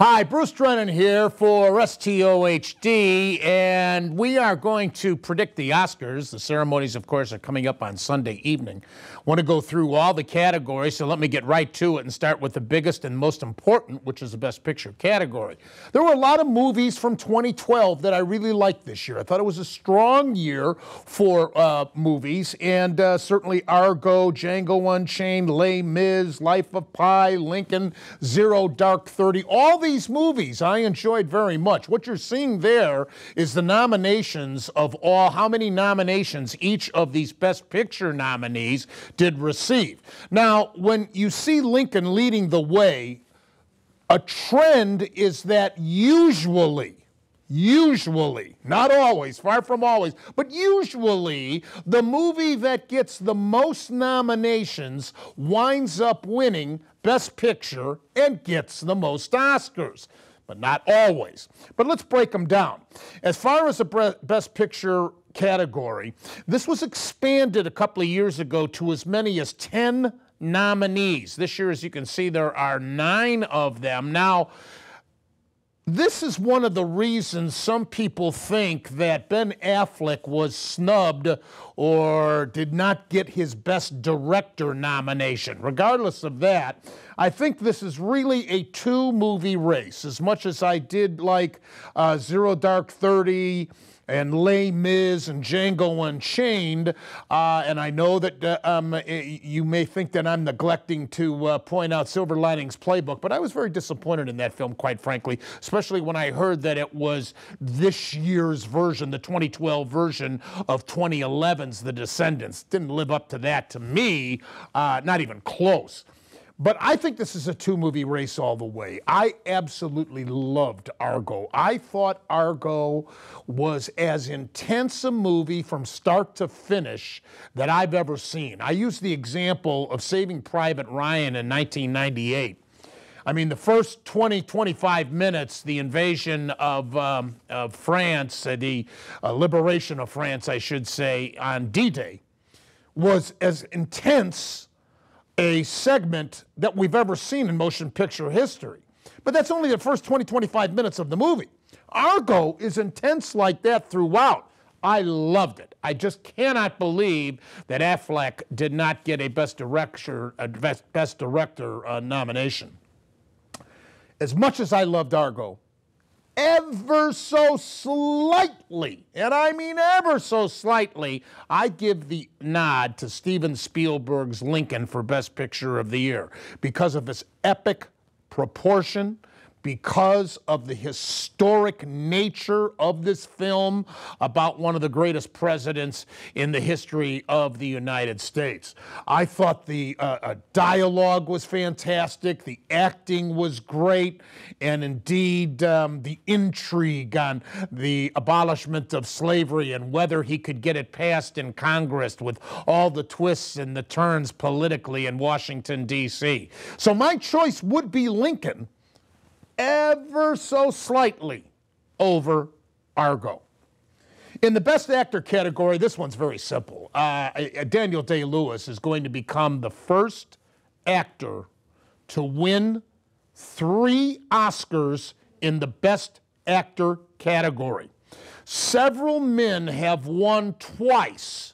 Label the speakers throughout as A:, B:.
A: Hi, Bruce Drennan here for STOHD, and we are going to predict the Oscars. The ceremonies, of course, are coming up on Sunday evening. Want to go through all the categories, so let me get right to it and start with the biggest and most important, which is the Best Picture category. There were a lot of movies from 2012 that I really liked this year. I thought it was a strong year for movies, and certainly Argo, Django Unchained, Les Mis, Life of Pi, Lincoln, Zero Dark 30, all these movies I enjoyed very much. What you're seeing there is the nominations of how many nominations each of these Best Picture nominees did receive. Now, when you see Lincoln leading the way, a trend is that usually, not always, far from always, but usually the movie that gets the most nominations winds up winning Best Picture and gets the most Oscars, but not always. But let's break them down. As far as the Best Picture category, this was expanded a couple of years ago to as many as 10 nominees. This year, as you can see, there are 9 of them. Now, this is one of the reasons some people think that Ben Affleck was snubbed or did not get his Best Director nomination. Regardless of that, I think this is really a two-movie race. As much as I did like Zero Dark 30 and Les Mis and Django Unchained, and I know that you may think that I'm neglecting to point out Silver Linings Playbook, but I was very disappointed in that film, quite frankly, especially when I heard that it was this year's version, the 2012 version of 2011's The Descendants. Didn't live up to that to me, not even close. But I think this is a two-movie race all the way. I absolutely loved Argo. I thought Argo was as intense a movie from start to finish that I've ever seen. I use the example of Saving Private Ryan in 1998. I mean, the first 20, 25 minutes, the invasion of France, the liberation of France, I should say, on D-Day, was as intense a segment that we've ever seen in motion picture history. But that's only the first 20, 25 minutes of the movie. Argo is intense like that throughout. I loved it. I just cannot believe that Affleck did not get a Best Director nomination. As much as I loved Argo, ever so slightly, and I mean ever so slightly, I give the nod to Steven Spielberg's Lincoln for Best Picture of the Year because of its epic proportion, because of the historic nature of this film about one of the greatest presidents in the history of the United States. I thought the dialogue was fantastic, the acting was great, and indeed the intrigue on the abolishment of slavery and whether he could get it passed in Congress with all the twists and the turns politically in Washington, D.C. So my choice would be Lincoln, ever so slightly over Argo. In the Best Actor category, this one's very simple. Daniel Day-Lewis is going to become the first actor to win 3 Oscars in the Best Actor category. Several men have won twice.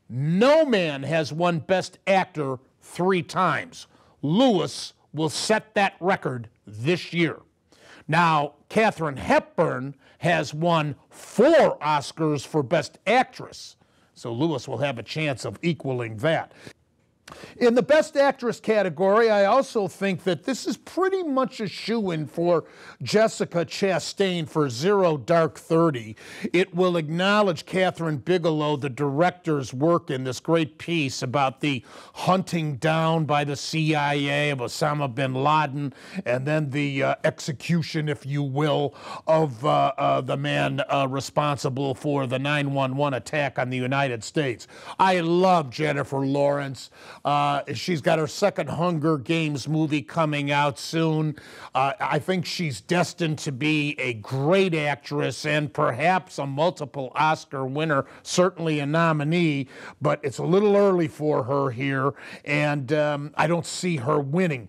A: No man has won Best Actor 3 times. Lewis will set that record this year. Now, Katharine Hepburn has won 4 Oscars for Best Actress, so Lewis will have a chance of equaling that. In the Best Actress category, I also think that this is pretty much a shoo-in for Jessica Chastain for Zero Dark 30. It will acknowledge Catherine Bigelow, the director's work in this great piece about the hunting down by the CIA of Osama bin Laden and then the execution, if you will, of the man responsible for the 9/11 attack on the United States. I love Jennifer Lawrence. She's got her second Hunger Games movie coming out soon. I think she's destined to be a great actress and perhaps a multiple Oscar winner, certainly a nominee, but it's a little early for her here, and I don't see her winning.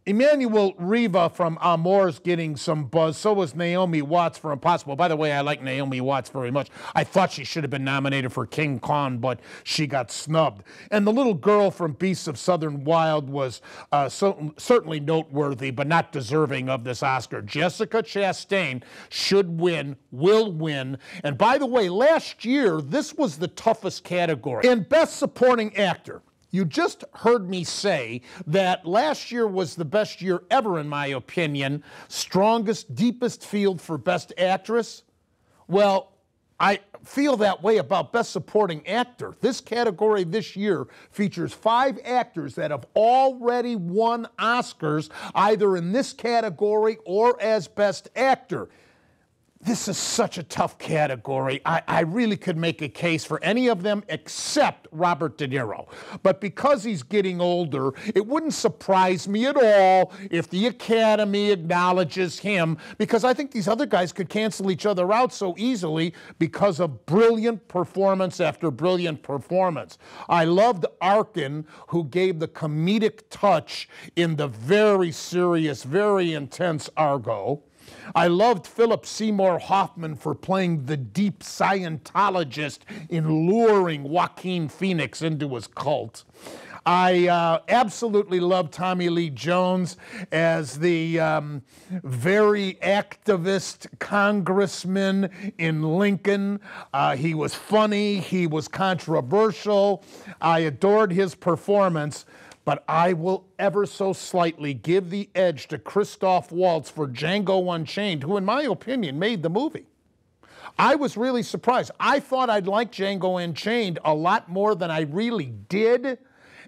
A: Emmanuel Riva from Amour's getting some buzz. So was Naomi Watts for Impossible. By the way, I like Naomi Watts very much. I thought she should have been nominated for King Kong, but she got snubbed. And the little girl from Beasts of Southern Wild was certainly noteworthy, but not deserving of this Oscar. Jessica Chastain should win, will win. And by the way, last year, this was the toughest category. In Best Supporting Actor, you just heard me say that last year was the best year ever, in my opinion. Strongest, deepest field for Best Actress. Well, I feel that way about Best Supporting Actor. This category this year features 5 actors that have already won Oscars, either in this category or as Best Actor. This is such a tough category. I really could make a case for any of them except Robert De Niro. But because he's getting older, it wouldn't surprise me at all if the Academy acknowledges him, because I think these other guys could cancel each other out so easily because of brilliant performance after brilliant performance. I loved Arkin, who gave the comedic touch in the very serious, very intense Argo. I loved Philip Seymour Hoffman for playing the deep Scientologist in luring Joaquin Phoenix into his cult. I absolutely loved Tommy Lee Jones as the very activist congressman in Lincoln. He was funny, he was controversial. I adored his performance. But I will ever so slightly give the edge to Christoph Waltz for Django Unchained, who, in my opinion, made the movie. I was really surprised. I thought I'd like Django Unchained a lot more than I really did.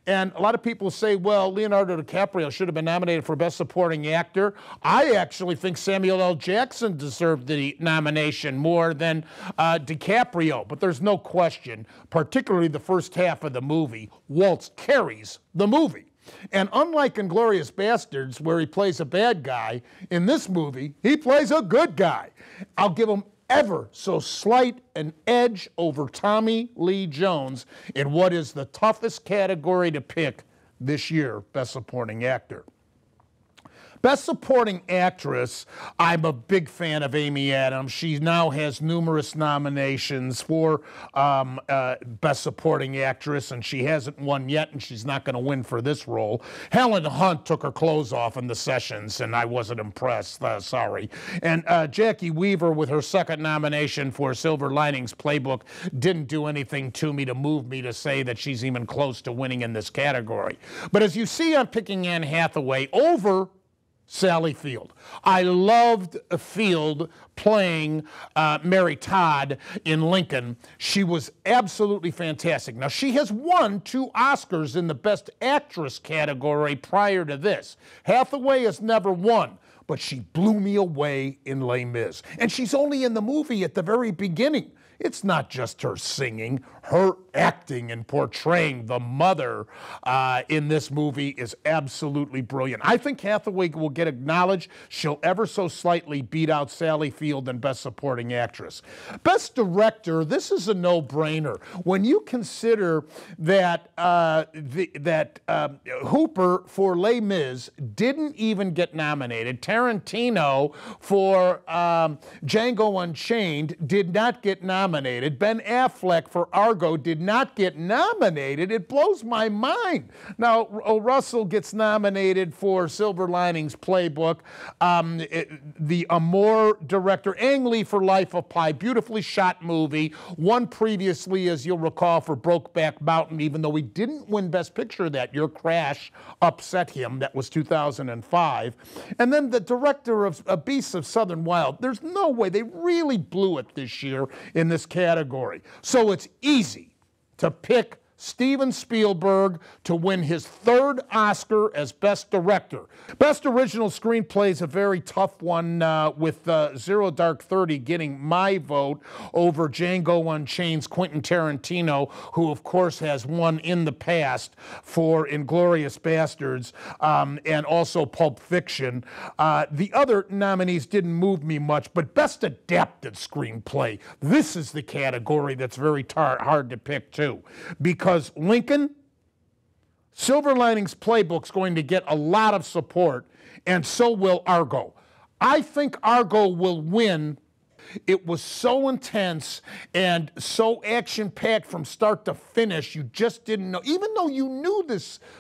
A: And a lot of people say, well, Leonardo DiCaprio should have been nominated for Best Supporting Actor. I actually think Samuel L. Jackson deserved the nomination more than DiCaprio. But there's no question, particularly the first half of the movie, Waltz carries the movie. And unlike Inglourious Basterds, where he plays a bad guy, in this movie, he plays a good guy. I'll give him ever so slight an edge over Tommy Lee Jones in what is the toughest category to pick this year, Best Supporting Actor. Best Supporting Actress, I'm a big fan of Amy Adams. She now has numerous nominations for Best Supporting Actress, and she hasn't won yet, and she's not going to win for this role. Helen Hunt took her clothes off in The Sessions, and I wasn't impressed, sorry. And Jackie Weaver, with her second nomination for Silver Linings Playbook, didn't do anything to me to move me to say that she's even close to winning in this category. But as you see, I'm picking Anne Hathaway over Sally Field. I loved Field playing Mary Todd in Lincoln. She was absolutely fantastic. Now, she has won 2 Oscars in the Best Actress category prior to this. Hathaway has never won, but she blew me away in Les Mis. And she's only in the movie at the very beginning. It's not just her singing, her acting and portraying the mother in this movie is absolutely brilliant. I think Hathaway will get acknowledged. She'll ever so slightly beat out Sally Field in Best Supporting Actress. Best Director, this is a no-brainer. When you consider that Hooper for Les Mis didn't even get nominated, Tarantino for Django Unchained did not get nominated, Ben Affleck for Argo did not get nominated. It blows my mind. Now, Russell gets nominated for Silver Linings Playbook. The Amour director, Ang Lee for Life of Pi, beautifully shot movie. Won previously, as you'll recall, for Brokeback Mountain, even though he didn't win Best Picture that year. Crash upset him. That was 2005. And then the director of Beasts of Southern Wild. There's no way. They really blew it this year in this category. So it's easy to pick Steven Spielberg to win his 3rd Oscar as Best Director. Best Original Screenplay is a very tough one, with Zero Dark 30 getting my vote over Django Unchained's Quentin Tarantino, who of course has won in the past for Inglourious Basterds and also Pulp Fiction. The other nominees didn't move me much, but Best Adapted Screenplay, this is the category that's very hard to pick too, because Lincoln, Silver Linings Playbook's going to get a lot of support, and so will Argo. I think Argo will win. It was so intense and so action-packed from start to finish, you just didn't know. Even though you knew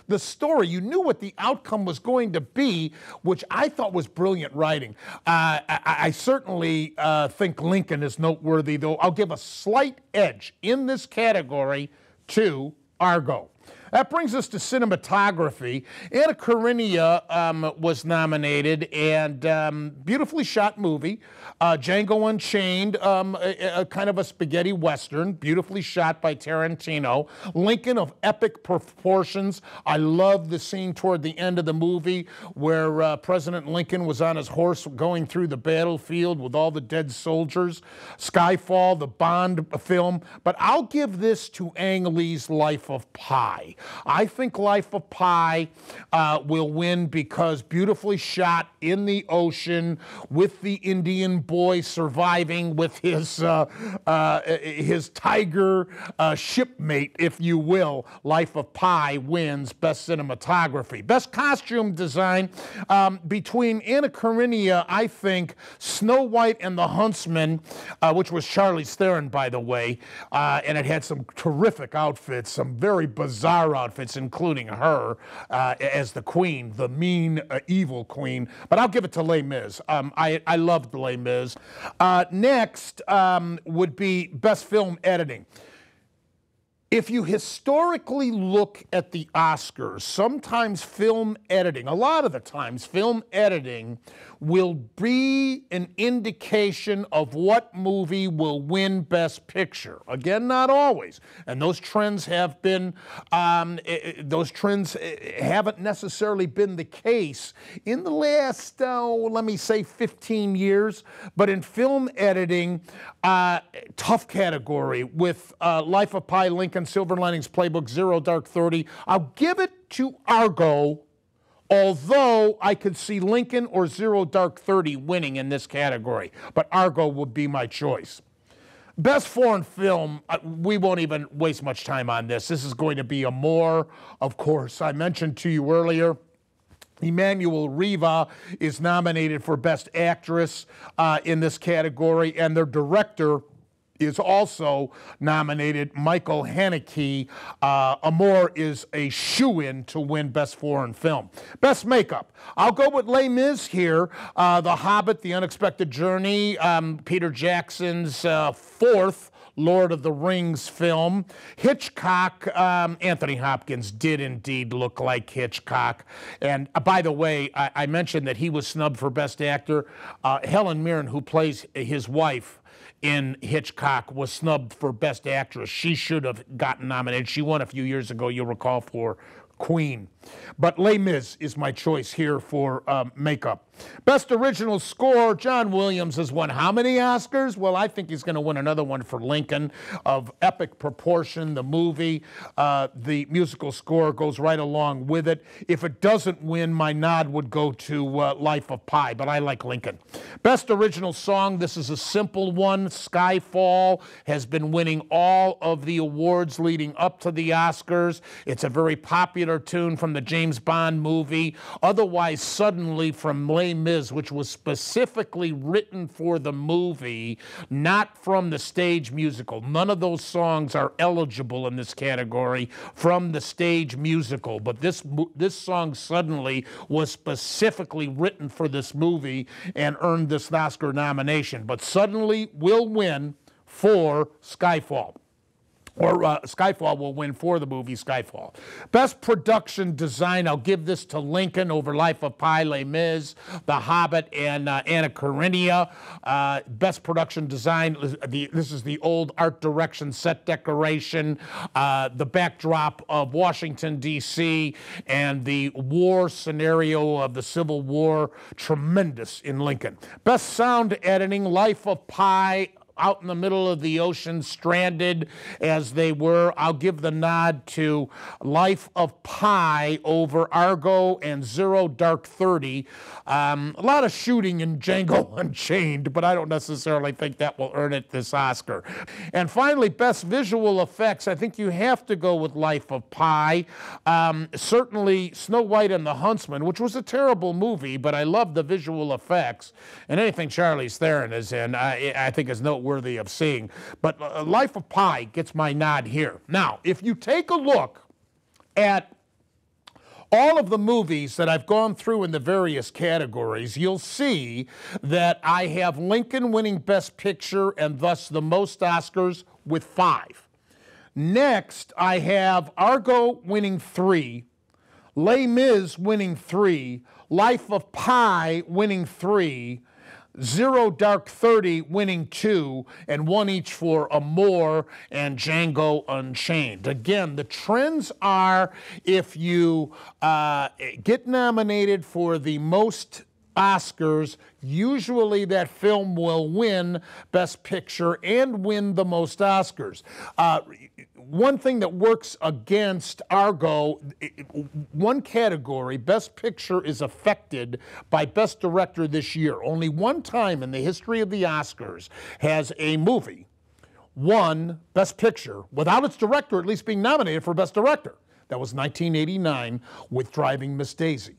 A: the story, you knew what the outcome was going to be, which I thought was brilliant writing. I certainly think Lincoln is noteworthy, though I'll give a slight edge in this category to Argo. That brings us to cinematography. Anna Karenina was nominated, and beautifully shot movie. Django Unchained, a kind of a spaghetti western, beautifully shot by Tarantino. Lincoln of epic proportions. I love the scene toward the end of the movie where President Lincoln was on his horse going through the battlefield with all the dead soldiers. Skyfall, the Bond film. But I'll give this to Ang Lee's Life of Pi. I think Life of Pi will win because beautifully shot in the ocean with the Indian boy surviving with his tiger shipmate, if you will. Life of Pi wins Best Cinematography. Best Costume Design, between Anna Karenina, I think, Snow White and the Huntsman, which was Charlize Theron, by the way, and it had some terrific outfits, some very bizarre outfits, including her as the queen, the mean, evil queen. But I'll give it to Les Mis. I loved Les Mis. Next would be Best Film Editing. If you historically look at the Oscars, sometimes film editing, a lot of the times, film editing will be an indication of what movie will win Best Picture. Again, not always. And those trends have been, haven't necessarily been the case in the last, let me say 15 years. But in film editing, tough category with Life of Pi, Lincoln, Silver Linings Playbook, Zero Dark 30. I'll give it to Argo, although I could see Lincoln or Zero Dark 30 winning in this category. But Argo would be my choice. Best Foreign Film, we won't even waste much time on this. This is going to be a more, of course, I mentioned to you earlier, Emmanuel Riva is nominated for Best Actress in this category, and their director is also nominated, Michael Haneke. Amour is a shoo-in to win Best Foreign Film. Best Makeup. I'll go with Les Mis here. The Hobbit, The Unexpected Journey, Peter Jackson's fourth Lord of the Rings film. Hitchcock, Anthony Hopkins did indeed look like Hitchcock. And by the way, I mentioned that he was snubbed for Best Actor. Helen Mirren, who plays his wife in Hitchcock, was snubbed for Best Actress. She should have gotten nominated. She won a few years ago, you'll recall, for Queen. But Les Mis is my choice here for makeup. Best Original Score, John Williams has won how many Oscars? Well, I think he's going to win another one for Lincoln, of epic proportion. The movie, the musical score goes right along with it. If it doesn't win, my nod would go to Life of Pi, but I like Lincoln. Best Original Song, this is a simple one. Skyfall has been winning all of the awards leading up to the Oscars. It's a very popular tune from the James Bond movie. Otherwise, Suddenly from Les Mis, which was specifically written for the movie, not from the stage musical. None of those songs are eligible in this category from the stage musical, but this song Suddenly was specifically written for this movie and earned this Oscar nomination. But Suddenly will win for Skyfall. Or Skyfall will win for the movie Skyfall. Best Production Design, I'll give this to Lincoln over Life of Pi, Les Mis, The Hobbit, and Anna Karenina. Best Production Design, this is the old art direction, set decoration, the backdrop of Washington, D.C., and the war scenario of the Civil War, tremendous in Lincoln. Best Sound Editing, Life of Pi, out in the middle of the ocean, stranded as they were. I'll give the nod to Life of Pi over Argo and Zero Dark 30. A lot of shooting in Django Unchained, but I don't necessarily think that will earn it this Oscar. And finally, Best Visual Effects. I think you have to go with Life of Pi. Certainly Snow White and the Huntsman, which was a terrible movie, but I love the visual effects. And anything Charlize Theron is in, I think is noteworthy of seeing. But Life of Pi gets my nod here. Now, if you take a look at all of the movies that I've gone through in the various categories, you'll see that I have Lincoln winning Best Picture and thus the most Oscars with 5. Next, I have Argo winning 3, Les Mis winning 3, Life of Pi winning 3, Zero Dark 30 winning 2, and 1 each for Amour and Django Unchained. Again, the trends are if you get nominated for the most Oscars, usually that film will win Best Picture and win the most Oscars. One thing that works against Argo, one category, Best Picture, is affected by Best Director this year. Only one time in the history of the Oscars has a movie won Best Picture without its director at least being nominated for Best Director. That was 1989 with Driving Miss Daisy.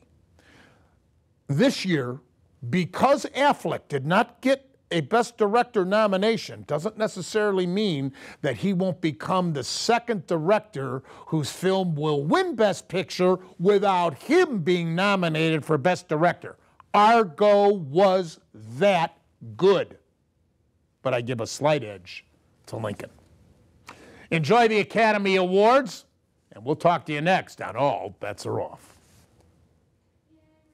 A: This year, because Affleck did not get a Best Director nomination, doesn't necessarily mean that he won't become the second director whose film will win Best Picture without him being nominated for Best Director. Argo was that good. But I give a slight edge to Lincoln. Enjoy the Academy Awards, and we'll talk to you next on All Bets Are Off.